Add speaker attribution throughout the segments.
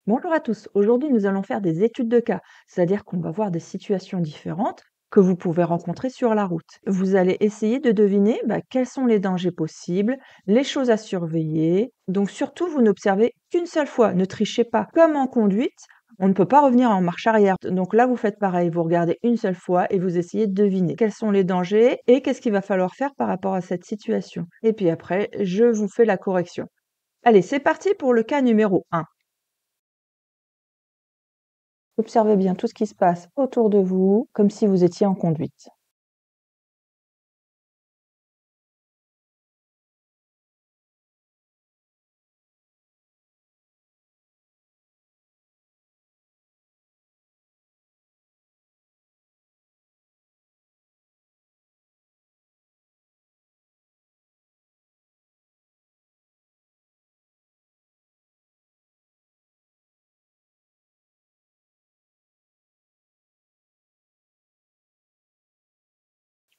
Speaker 1: Bonjour à tous, aujourd'hui nous allons faire des études de cas, c'est-à-dire qu'on va voir des situations différentes que vous pouvez rencontrer sur la route. Vous allez essayer de deviner quels sont les dangers possibles, les choses à surveiller. Donc surtout, vous n'observez qu'une seule fois, ne trichez pas. Comme en conduite, on ne peut pas revenir en marche arrière. Donc là, vous faites pareil, vous regardez une seule fois et vous essayez de deviner quels sont les dangers et qu'est-ce qu'il va falloir faire par rapport à cette situation. Et puis après, je vous fais la correction. Allez, c'est parti pour le cas numéro 1. Observez bien tout ce qui se passe autour de vous, comme si vous étiez en conduite.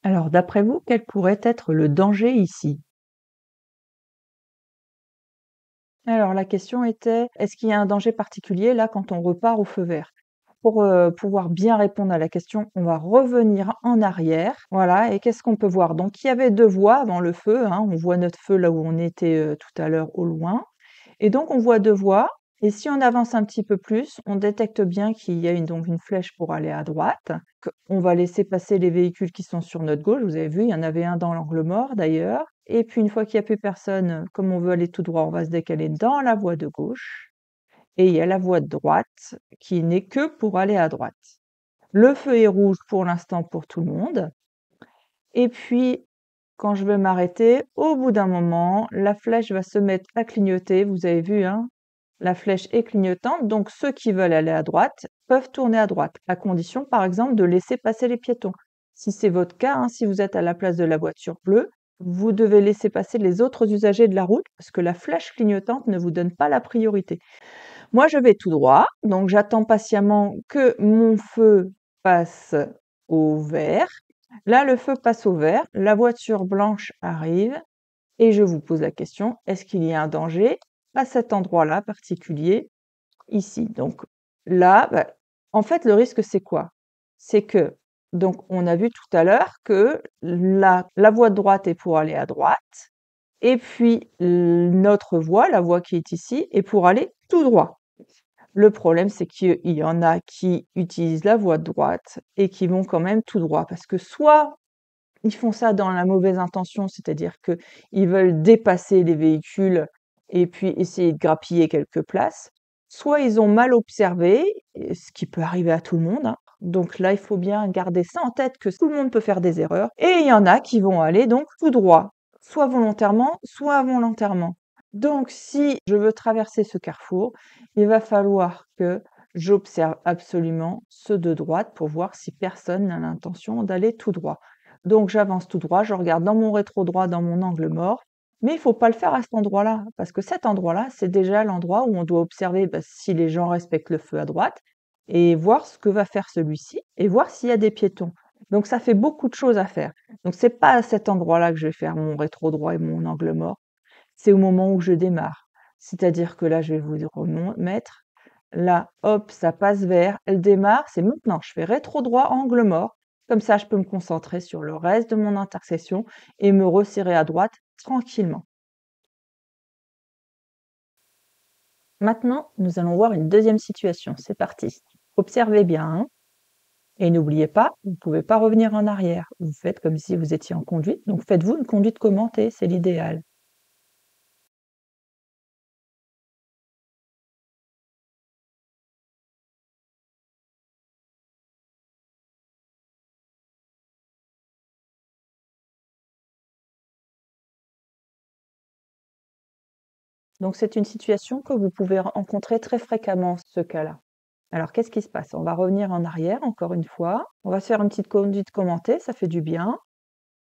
Speaker 1: Alors, d'après vous, quel pourrait être le danger ici? Alors, la question était, est-ce qu'il y a un danger particulier là quand on repart au feu vert? Pour pouvoir bien répondre à la question, on va revenir en arrière. Voilà, et qu'est-ce qu'on peut voir? Donc, il y avait deux voies avant le feu, hein, on voit notre feu là où on était tout à l'heure au loin. Et donc, on voit deux voies. Et si on avance un petit peu plus, on détecte bien qu'il y a donc une flèche pour aller à droite. On va laisser passer les véhicules qui sont sur notre gauche. Vous avez vu, il y en avait un dans l'angle mort d'ailleurs. Et puis, une fois qu'il n'y a plus personne, comme on veut aller tout droit, on va se décaler dans la voie de gauche. Et il y a la voie de droite qui n'est que pour aller à droite. Le feu est rouge pour l'instant pour tout le monde. Et puis, quand je vais m'arrêter, au bout d'un moment, la flèche va se mettre à clignoter. Vous avez vu, hein, la flèche est clignotante. Donc, ceux qui veulent aller à droite peuvent tourner à droite, à condition, par exemple, de laisser passer les piétons. Si c'est votre cas, hein, si vous êtes à la place de la voiture bleue, vous devez laisser passer les autres usagers de la route parce que la flèche clignotante ne vous donne pas la priorité. Moi, je vais tout droit, donc j'attends patiemment que mon feu passe au vert. Là, le feu passe au vert, la voiture blanche arrive et je vous pose la question, est-ce qu'il y a un danger à cet endroit-là particulier ici? Donc là, en fait, le risque, c'est quoi? C'est que, donc, on a vu tout à l'heure que la voie de droite est pour aller à droite et puis notre voie, la voie qui est ici, est pour aller tout droit. Le problème, c'est qu'il y en a qui utilisent la voie de droite et qui vont quand même tout droit parce que soit ils font ça dans la mauvaise intention, c'est-à-dire qu'ils veulent dépasser les véhicules et puis essayer de grappiller quelques places, soit ils ont mal observé, et ce qui peut arriver à tout le monde, hein. Donc là, il faut bien garder ça en tête que tout le monde peut faire des erreurs et il y en a qui vont aller donc tout droit, soit volontairement, soit involontairement. Donc si je veux traverser ce carrefour, il va falloir que j'observe absolument ceux de droite pour voir si personne n'a l'intention d'aller tout droit. Donc j'avance tout droit, je regarde dans mon rétro droit, dans mon angle mort, mais il faut pas le faire à cet endroit-là, parce que cet endroit-là, c'est déjà l'endroit où on doit observer si les gens respectent le feu à droite et voir ce que va faire celui-ci et voir s'il y a des piétons. Donc ça fait beaucoup de choses à faire. Donc c'est pas à cet endroit-là que je vais faire mon rétro droit et mon angle mort, c'est au moment où je démarre. C'est-à-dire que là, je vais vous remettre, là, hop, ça passe vert, elle démarre, c'est maintenant. Je fais rétro droit, angle mort. Comme ça, je peux me concentrer sur le reste de mon intersection et me resserrer à droite tranquillement. Maintenant, nous allons voir une deuxième situation. C'est parti. Observez bien, hein, et n'oubliez pas, vous ne pouvez pas revenir en arrière. Vous faites comme si vous étiez en conduite. Donc faites-vous une conduite commentée, c'est l'idéal. Donc c'est une situation que vous pouvez rencontrer très fréquemment, ce cas-là. Alors qu'est-ce qui se passe? On va revenir en arrière encore une fois. On va se faire une petite conduite commentée, ça fait du bien.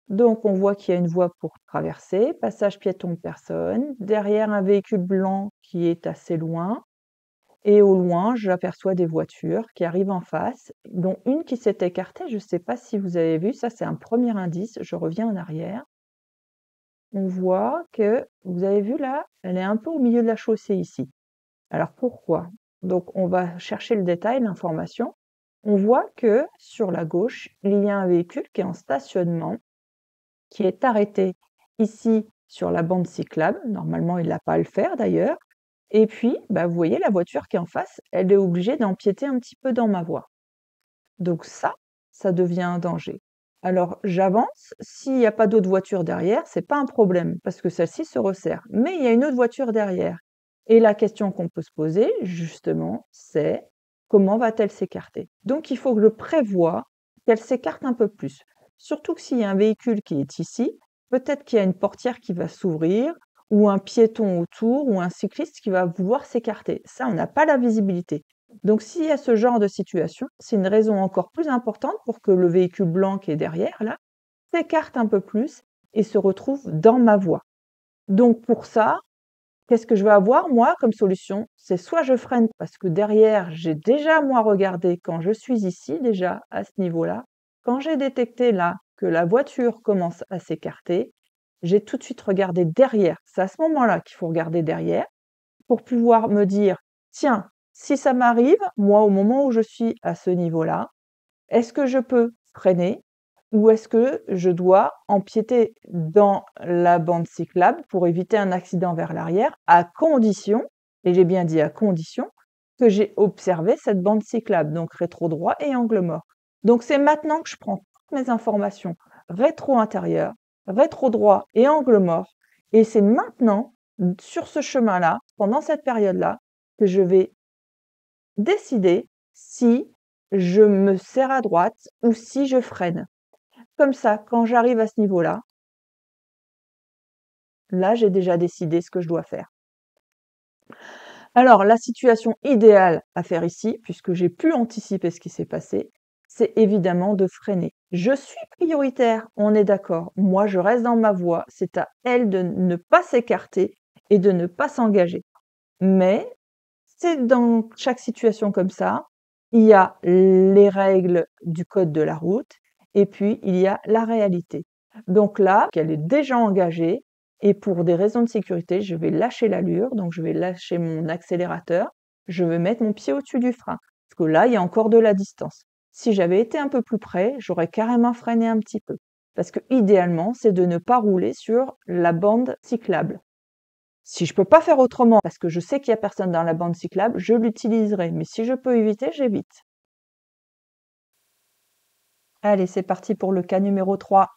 Speaker 1: Donc on voit qu'il y a une voie pour traverser, passage piéton personne, derrière un véhicule blanc qui est assez loin, et au loin j'aperçois des voitures qui arrivent en face, dont une qui s'est écartée, je ne sais pas si vous avez vu, ça c'est un premier indice, je reviens en arrière. On voit que, vous avez vu là, elle est un peu au milieu de la chaussée ici. Alors pourquoi? Donc on va chercher le détail, l'information. On voit que sur la gauche, il y a un véhicule qui est en stationnement, qui est arrêté ici sur la bande cyclable. Normalement, il n'a pas à le faire d'ailleurs. Et puis, bah, vous voyez la voiture qui est en face, elle est obligée d'empiéter un petit peu dans ma voie. Donc ça devient un danger. Alors j'avance, s'il n'y a pas d'autres voitures derrière, c'est pas un problème parce que celle-ci se resserre. Mais il y a une autre voiture derrière. Et la question qu'on peut se poser, justement, c'est comment va-t-elle s'écarter? Donc il faut que je prévoie qu'elle s'écarte un peu plus. Surtout que s'il y a un véhicule qui est ici, peut-être qu'il y a une portière qui va s'ouvrir, ou un piéton autour, ou un cycliste qui va vouloir s'écarter. Ça, on n'a pas la visibilité. Donc s'il y a ce genre de situation, c'est une raison encore plus importante pour que le véhicule blanc qui est derrière, là, s'écarte un peu plus et se retrouve dans ma voie. Donc pour ça, qu'est-ce que je vais avoir, moi, comme solution? C'est soit je freine parce que derrière, j'ai déjà, moi, regardé quand je suis ici, déjà, à ce niveau-là. Quand j'ai détecté, là, que la voiture commence à s'écarter, j'ai tout de suite regardé derrière. C'est à ce moment-là qu'il faut regarder derrière pour pouvoir me dire: «Tiens, si ça m'arrive, moi, au moment où je suis à ce niveau-là, est-ce que je peux freiner ou est-ce que je dois empiéter dans la bande cyclable pour éviter un accident vers l'arrière, à condition, et j'ai bien dit à condition, que j'ai observé cette bande cyclable, donc rétro droit et angle mort». Donc c'est maintenant que je prends toutes mes informations rétro intérieur, rétro droit et angle mort, et c'est maintenant, sur ce chemin-là, pendant cette période-là, que je vais décider si je me serre à droite ou si je freine. Comme ça, quand j'arrive à ce niveau-là, là, j'ai déjà décidé ce que je dois faire. Alors, la situation idéale à faire ici, puisque j'ai pu anticiper ce qui s'est passé, c'est évidemment de freiner. Je suis prioritaire, on est d'accord. Moi, je reste dans ma voie. C'est à elle de ne pas s'écarter et de ne pas s'engager. Mais c'est dans chaque situation comme ça, il y a les règles du code de la route et puis il y a la réalité. Donc là, qu'elle est déjà engagée et pour des raisons de sécurité, je vais lâcher l'allure, donc je vais lâcher mon accélérateur, je vais mettre mon pied au-dessus du frein parce que là, il y a encore de la distance. Si j'avais été un peu plus près, j'aurais carrément freiné un petit peu parce que idéalement, c'est de ne pas rouler sur la bande cyclable. Si je peux pas faire autrement, parce que je sais qu'il y a personne dans la bande cyclable, je l'utiliserai. Mais si je peux éviter, j'évite. Allez, c'est parti pour le cas numéro 3.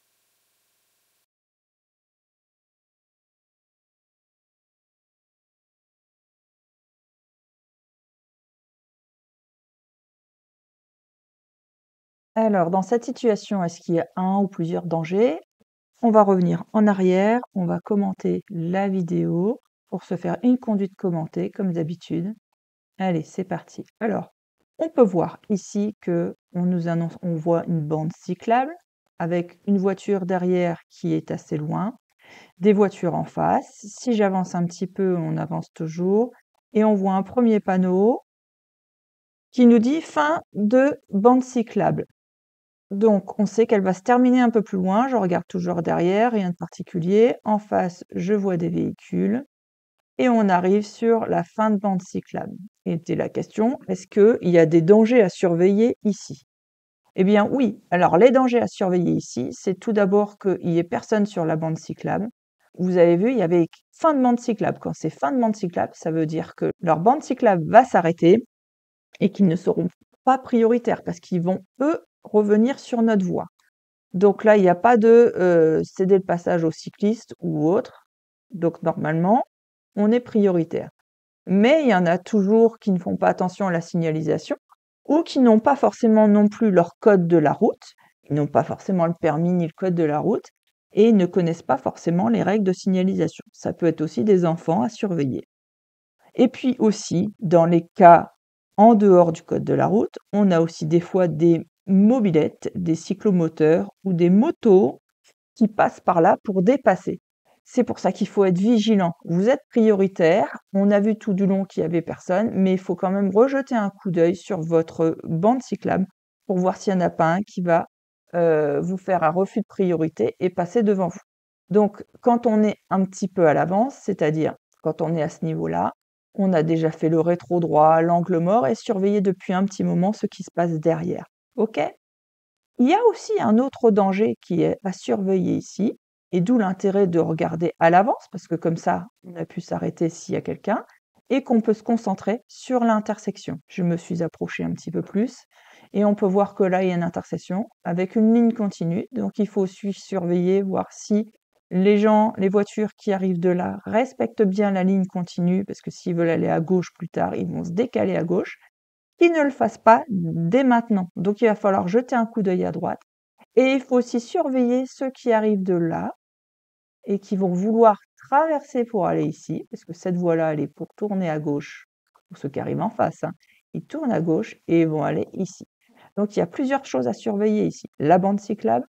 Speaker 1: Alors, dans cette situation, est-ce qu'il y a un ou plusieurs dangers? On va revenir en arrière, on va commenter la vidéo pour se faire une conduite commentée, comme d'habitude. Allez, c'est parti. Alors, on peut voir ici que on nous annonce, on voit une bande cyclable avec une voiture derrière qui est assez loin, des voitures en face. Si j'avance un petit peu, on avance toujours et on voit un premier panneau qui nous dit fin de bande cyclable. Donc on sait qu'elle va se terminer un peu plus loin. Je regarde toujours derrière, rien de particulier. En face, je vois des véhicules et on arrive sur la fin de bande cyclable. Et était la question, est-ce qu'il y a des dangers à surveiller ici? Eh bien oui, alors les dangers à surveiller ici, c'est tout d'abord qu'il n'y ait personne sur la bande cyclable. Vous avez vu, il y avait fin de bande cyclable. Quand c'est fin de bande cyclable, ça veut dire que leur bande cyclable va s'arrêter et qu'ils ne seront pas prioritaires parce qu'ils vont, eux, revenir sur notre voie. Donc là, il n'y a pas de céder le passage aux cyclistes ou autres. Donc normalement, on est prioritaire. Mais il y en a toujours qui ne font pas attention à la signalisation ou qui n'ont pas forcément non plus leur code de la route. Ils n'ont pas forcément le permis ni le code de la route et ne connaissent pas forcément les règles de signalisation. Ça peut être aussi des enfants à surveiller. Et puis aussi, dans les cas en dehors du code de la route, on a aussi des fois des mobylettes, des cyclomoteurs ou des motos qui passent par là pour dépasser. C'est pour ça qu'il faut être vigilant. Vous êtes prioritaire, on a vu tout du long qu'il y avait personne, mais il faut quand même rejeter un coup d'œil sur votre bande cyclable pour voir s'il n'y en a pas un qui va vous faire un refus de priorité et passer devant vous. Donc, quand on est un petit peu à l'avance, c'est-à-dire quand on est à ce niveau-là, On a déjà fait le rétro droit, l'angle mort et surveiller depuis un petit moment ce qui se passe derrière. OK? Il y a aussi un autre danger qui est à surveiller ici, et d'où l'intérêt de regarder à l'avance, parce que comme ça, on a pu s'arrêter s'il y a quelqu'un, et qu'on peut se concentrer sur l'intersection. Je me suis approchée un petit peu plus, et on peut voir que là, il y a une intersection avec une ligne continue, donc il faut aussi surveiller, voir si les gens, les voitures qui arrivent de là respectent bien la ligne continue, parce que s'ils veulent aller à gauche plus tard, ils vont se décaler à gauche, qu'ils ne le fassent pas dès maintenant. Donc il va falloir jeter un coup d'œil à droite. Et il faut aussi surveiller ceux qui arrivent de là et qui vont vouloir traverser pour aller ici, parce que cette voie-là, elle est pour tourner à gauche, pour ceux qui arrivent en face, hein. Ils tournent à gauche et ils vont aller ici. Donc il y a plusieurs choses à surveiller ici. La bande cyclable,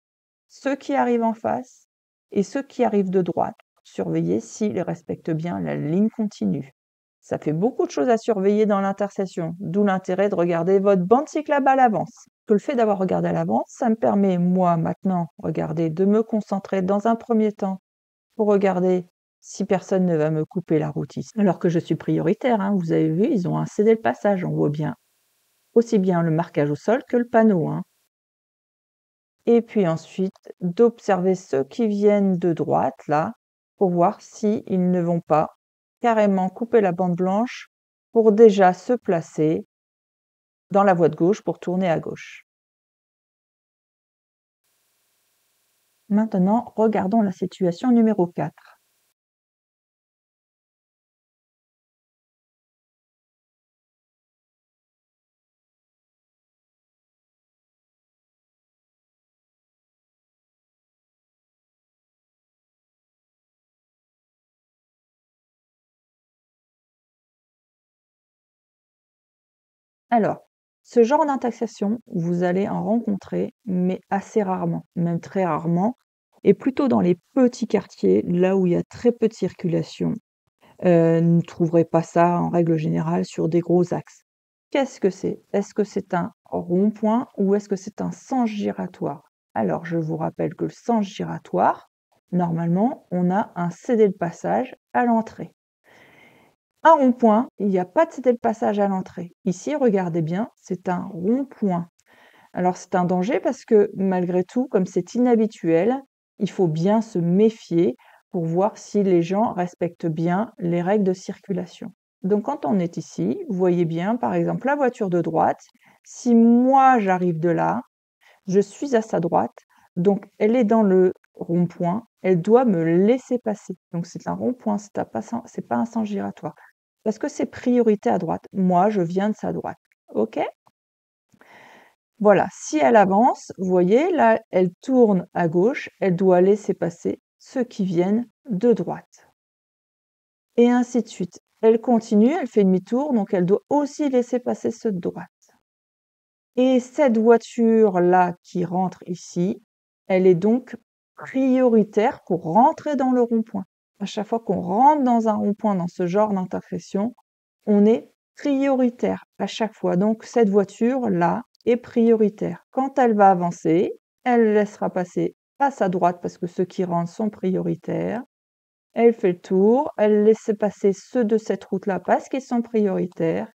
Speaker 1: ceux qui arrivent en face et ceux qui arrivent de droite. Surveiller s'ils respectent bien la ligne continue. Ça fait beaucoup de choses à surveiller dans l'intersection, d'où l'intérêt de regarder votre bande cyclable à l'avance. Que le fait d'avoir regardé à l'avance, ça me permet, moi, maintenant, regardez, de me concentrer dans un premier temps pour regarder si personne ne va me couper la route ici. Alors que je suis prioritaire, hein, vous avez vu, ils ont un cédé le passage, on voit bien. Aussi bien le marquage au sol que le panneau, hein. Et puis ensuite, d'observer ceux qui viennent de droite, là, pour voir s'ils ne vont pas carrément couper la bande blanche pour déjà se placer dans la voie de gauche pour tourner à gauche. Maintenant, regardons la situation numéro 4. Alors, ce genre d'intersection, vous allez en rencontrer, mais assez rarement, même très rarement, et plutôt dans les petits quartiers, là où il y a très peu de circulation. Vous ne trouverez pas ça en règle générale sur des gros axes. Qu'est-ce que c'est? Est-ce que c'est un rond-point ou est-ce que c'est un sens giratoire? Alors, je vous rappelle que le sens giratoire, normalement, on a un cédé de passage à l'entrée. Un rond-point, il n'y a pas de cédé de passage à l'entrée. Ici, regardez bien, c'est un rond-point. Alors, c'est un danger parce que malgré tout, comme c'est inhabituel, il faut bien se méfier pour voir si les gens respectent bien les règles de circulation. Donc, quand on est ici, vous voyez bien, par exemple, la voiture de droite. Si moi, j'arrive de là, je suis à sa droite, donc elle est dans le rond-point, elle doit me laisser passer. Donc, c'est un rond-point, c'est pas un sens giratoire. Parce que c'est priorité à droite. Moi, je viens de sa droite. OK? Voilà, si elle avance, vous voyez, là, elle tourne à gauche, elle doit laisser passer ceux qui viennent de droite. Et ainsi de suite. Elle continue, elle fait demi-tour, donc elle doit aussi laisser passer ceux de droite. Et cette voiture-là qui rentre ici, elle est donc prioritaire pour rentrer dans le rond-point. À chaque fois qu'on rentre dans un rond-point, dans ce genre d'intersection, on est prioritaire à chaque fois. Donc cette voiture-là est prioritaire. Quand elle va avancer, elle laissera passer à sa droite parce que ceux qui rentrent sont prioritaires. Elle fait le tour, elle laisse passer ceux de cette route-là parce qu'ils sont prioritaires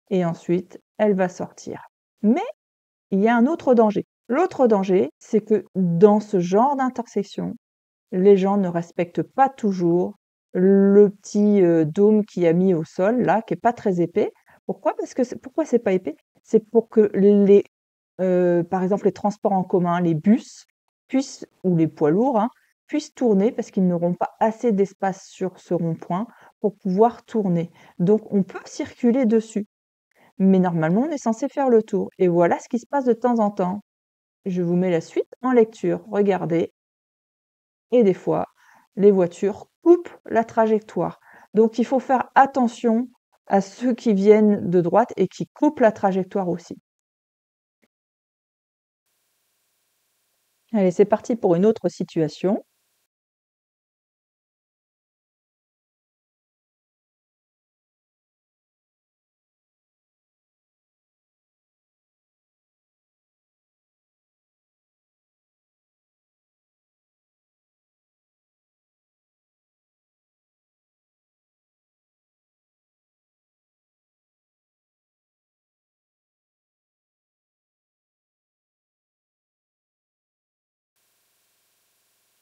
Speaker 1: et ensuite elle va sortir. Mais il y a un autre danger. L'autre danger, c'est que dans ce genre d'intersection, les gens ne respectent pas toujours le petit, dôme qu'il y a mis au sol là, qui est pas très épais. Pourquoi? Parce que pourquoi c'est pas épais? C'est pour que par exemple, les transports en commun, les bus puissent ou les poids lourds, hein, puissent tourner parce qu'ils n'auront pas assez d'espace sur ce rond-point pour pouvoir tourner. Donc on peut circuler dessus, mais normalement, on est censé faire le tour et voilà ce qui se passe de temps en temps. Je vous mets la suite en lecture, regardez. Et des fois, les voitures coupent la trajectoire. Donc il faut faire attention à ceux qui viennent de droite et qui coupent la trajectoire aussi. Allez, c'est parti pour une autre situation.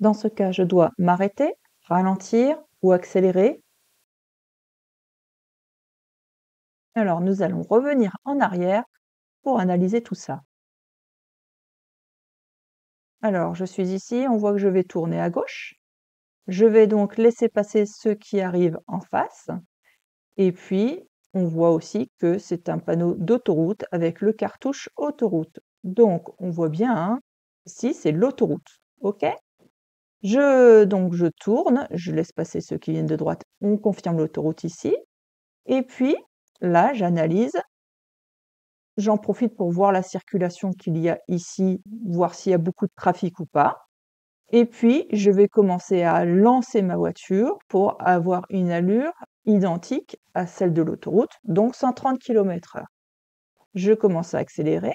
Speaker 1: Dans ce cas, je dois m'arrêter, ralentir ou accélérer. Alors, nous allons revenir en arrière pour analyser tout ça. Alors, je suis ici, on voit que je vais tourner à gauche. Je vais donc laisser passer ceux qui arrivent en face. Et puis, on voit aussi que c'est un panneau d'autoroute avec le cartouche autoroute. Donc, on voit bien, hein, ici, c'est l'autoroute. OK? Donc, je tourne, je laisse passer ceux qui viennent de droite. On confirme l'autoroute ici. Et puis, là, j'analyse. J'en profite pour voir la circulation qu'il y a ici, voir s'il y a beaucoup de trafic ou pas. Et puis, je vais commencer à lancer ma voiture pour avoir une allure identique à celle de l'autoroute, donc 130 km/h. Je commence à accélérer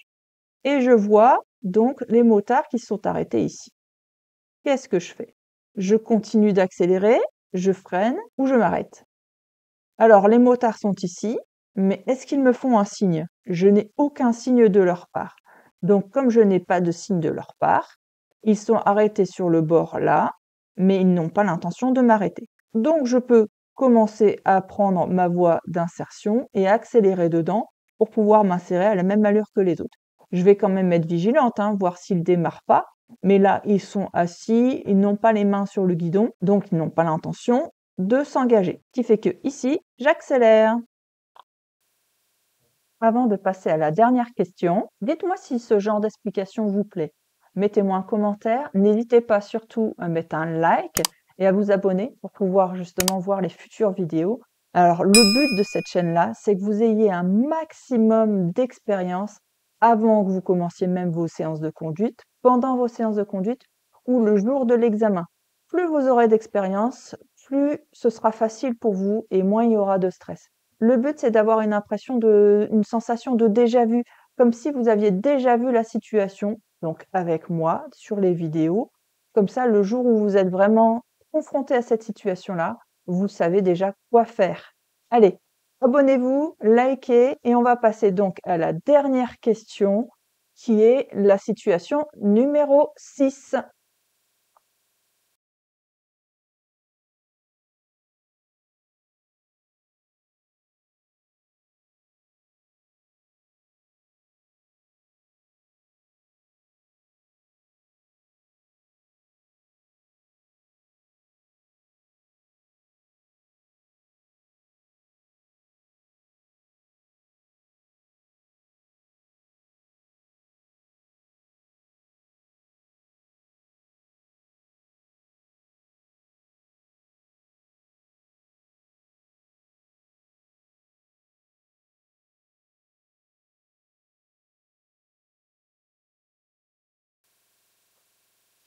Speaker 1: et je vois donc les motards qui sont arrêtés ici. Qu'est-ce que je fais? Je continue d'accélérer, je freine ou je m'arrête? Alors, les motards sont ici, mais est-ce qu'ils me font un signe? Je n'ai aucun signe de leur part. Donc, comme je n'ai pas de signe de leur part, ils sont arrêtés sur le bord là, mais ils n'ont pas l'intention de m'arrêter. Donc, je peux commencer à prendre ma voie d'insertion et accélérer dedans pour pouvoir m'insérer à la même allure que les autres. Je vais quand même être vigilante, hein, voir s'ils ne démarrent pas. Mais là, ils sont assis, ils n'ont pas les mains sur le guidon, donc ils n'ont pas l'intention de s'engager. Ce qui fait que ici, j'accélère. Avant de passer à la dernière question, dites-moi si ce genre d'explication vous plaît. Mettez-moi un commentaire, n'hésitez pas surtout à mettre un like et à vous abonner pour pouvoir justement voir les futures vidéos. Alors, le but de cette chaîne-là, c'est que vous ayez un maximum d'expérience avant que vous commenciez même vos séances de conduite, pendant vos séances de conduite ou le jour de l'examen. Plus vous aurez d'expérience, plus ce sera facile pour vous et moins il y aura de stress. Le but, c'est d'avoir une sensation de déjà vu, comme si vous aviez déjà vu la situation, donc avec moi, sur les vidéos. Comme ça, le jour où vous êtes vraiment confronté à cette situation-là, vous savez déjà quoi faire. Allez, abonnez-vous, likez et on va passer donc à la dernière question qui est la situation numéro 6.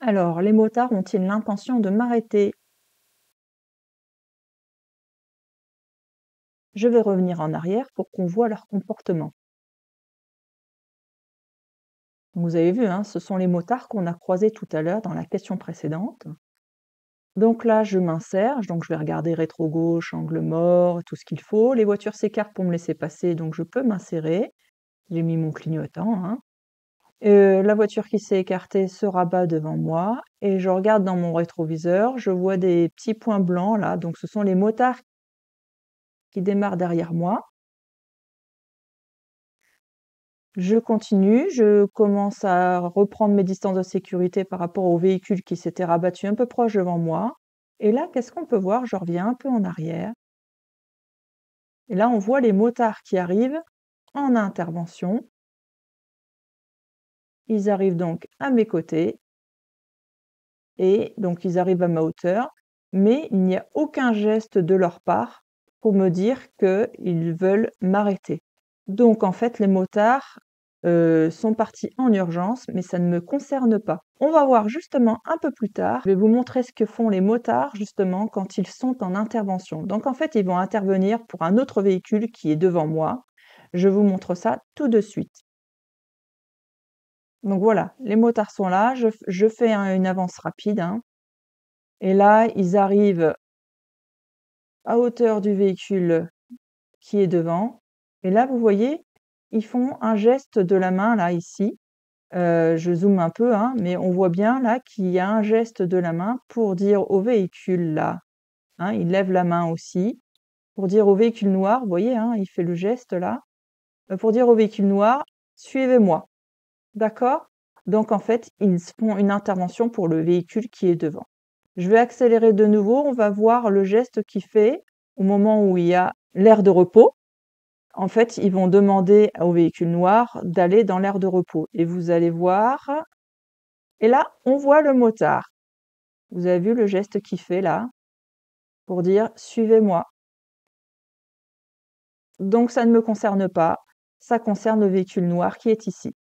Speaker 1: Alors, les motards ont-ils l'intention de m'arrêter? Je vais revenir en arrière pour qu'on voit leur comportement. Vous avez vu, hein, ce sont les motards qu'on a croisés tout à l'heure dans la question précédente. Donc là, je m'insère, donc je vais regarder rétro gauche, angle mort, tout ce qu'il faut. Les voitures s'écartent pour me laisser passer, donc je peux m'insérer. J'ai mis mon clignotant, hein. La voiture qui s'est écartée se rabat devant moi et je regarde dans mon rétroviseur, je vois des petits points blancs là, donc ce sont les motards qui démarrent derrière moi. Je continue, je commence à reprendre mes distances de sécurité par rapport au véhicule qui s'était rabattu un peu proche devant moi. Et là, qu'est-ce qu'on peut voir? Je reviens un peu en arrière. Et là, on voit les motards qui arrivent en intervention. Ils arrivent donc à mes côtés et donc ils arrivent à ma hauteur, mais il n'y a aucun geste de leur part pour me dire qu'ils veulent m'arrêter. Donc en fait, les motards, sont partis en urgence, mais ça ne me concerne pas. On va voir justement un peu plus tard, je vais vous montrer ce que font les motards justement quand ils sont en intervention. Donc en fait, ils vont intervenir pour un autre véhicule qui est devant moi. Je vous montre ça tout de suite. Donc voilà, les motards sont là, je fais une avance rapide, hein, et là, ils arrivent à hauteur du véhicule qui est devant et là, vous voyez, ils font un geste de la main là, ici, Je zoome un peu, hein, mais on voit bien là qu'il y a un geste de la main pour dire au véhicule là, hein, il lève la main aussi, pour dire au véhicule noir, vous voyez, hein, il fait le geste là, pour dire au véhicule noir: «Suivez-moi». D'accord? Donc en fait, ils font une intervention pour le véhicule qui est devant. Je vais accélérer de nouveau, on va voir le geste qu'il fait au moment où il y a l'aire de repos. En fait, ils vont demander au véhicule noir d'aller dans l'aire de repos et vous allez voir et là, on voit le motard. Vous avez vu le geste qu'il fait là pour dire: «Suivez-moi». Donc ça ne me concerne pas, ça concerne le véhicule noir qui est ici.